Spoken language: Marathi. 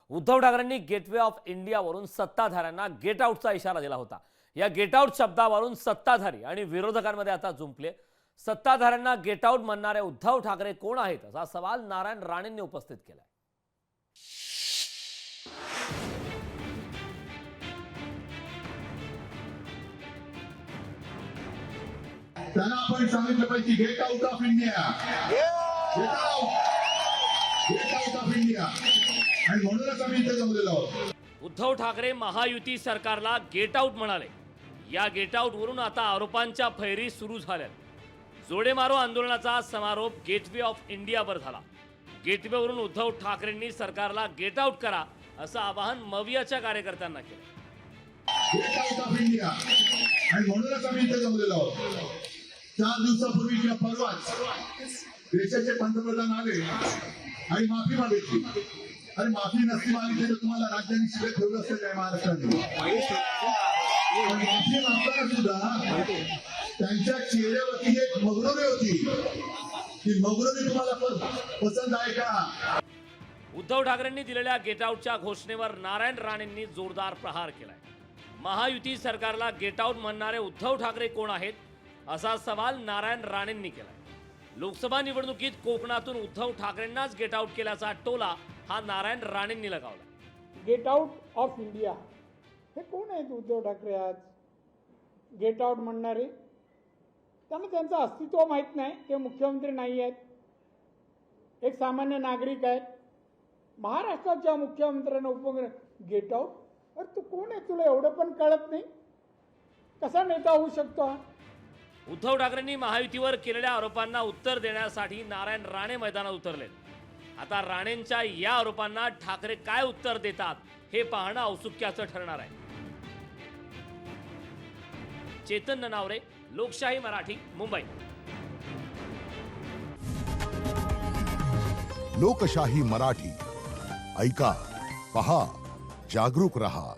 उद्धव ठाकरेंनी गेटवे ऑफ इंडियावरून सत्ताधाऱ्यांना गेट आउटचा इशारा दिला होता। या गेट आउट शब्दावरून सत्ताधारी आणि विरोधकांमध्ये आता जुंपले। सत्ताधाऱ्यांना गेट आउट म्हणणारे उद्धव ठाकरे कोण आहेत असा सवाल नारायण राणेंनी उपस्थित केलाय। त्यांना आपण सांगितलं पाहिजे get out of India, get out of India, आणि म्हणूनच आम्ही इथे जमलेलो आहोत। उद्धव ठाकरे महायुती सरकारला गेट आउट म्हणाले। या गेट आउट वरून आता आरोपांच्या फैरी सुरू झाल्या। जोडे मारो आंदोलनाचा समारोप गेटवे ऑफ इंडियावर झाला। गेटवेवरून उद्धव ठाकरेंनी सरकारला गेट आउट करा असं आवाहन मवियाच्या कार्यकर्त्यांना केलं। गेट आउट ऑफ इंडिया, आणि म्हणूनच आम्ही इथे जमलेलो आहोत। 4 दिवसापूर्वी किंवा परवाच देशाचे पंतप्रधान आले आणि माफी मागितली, आणि माफी नसती मागितली तर तुम्हाला राज्यांनी शिवाय ठेवलं असतं काय महाराष्ट्राने? माफी मागताना सुद्धा त्यांच्या चेहऱ्यावरती एक मगरुरी होती। ती मगरुरी तुम्हाला पसंत आहे का? उद्धव ठाकरेंनी दिलेल्या गेट आउटच्या घोषणेवर नारायण राणेंनी जोरदार प्रहार केलाय। महायुती सरकारला गेट आउट म्हणणारे उद्धव ठाकरे कोण आहेत असा सवाल नारायण राणेंनी केलाय। लोकसभा निवडणुकीत कोकणातून उद्धव ठाकरेंनाच गेट आउट केल्याचा टोला हा नारायण राणेंनी लगावला। गेट आउट ऑफ इंडिया हे कोण आहेत उद्धव ठाकरे? आज गेट आउट म्हणणारे, त्यांना त्यांचं अस्तित्व माहीत नाही। ते मुख्यमंत्री नाही आहेत, एक सामान्य नागरिक आहेत। महाराष्ट्राच्या मुख्यमंत्र्यांना उपमुख्यमंत्री गेट आउट? अरे तू कोण आहे? तुला एवढं पण कळत नाही? कसा नेता होऊ शकतो हा? उद्धव ठाकरेंनी महायुतीवर केलेल्या आरोपांना उत्तर देण्यासाठी नारायण राणे मैदानात उतरलेत। आता राणेंच्या या आरोपांना ठाकरे काय उत्तर देतात हे पाहणं औत्सुक्याचं ठरणार आहे। चेतन ननावरे, लोकशाही मराठी, मुंबई। लोकशाही मराठी ऐका, पहा, जागरूक रहा।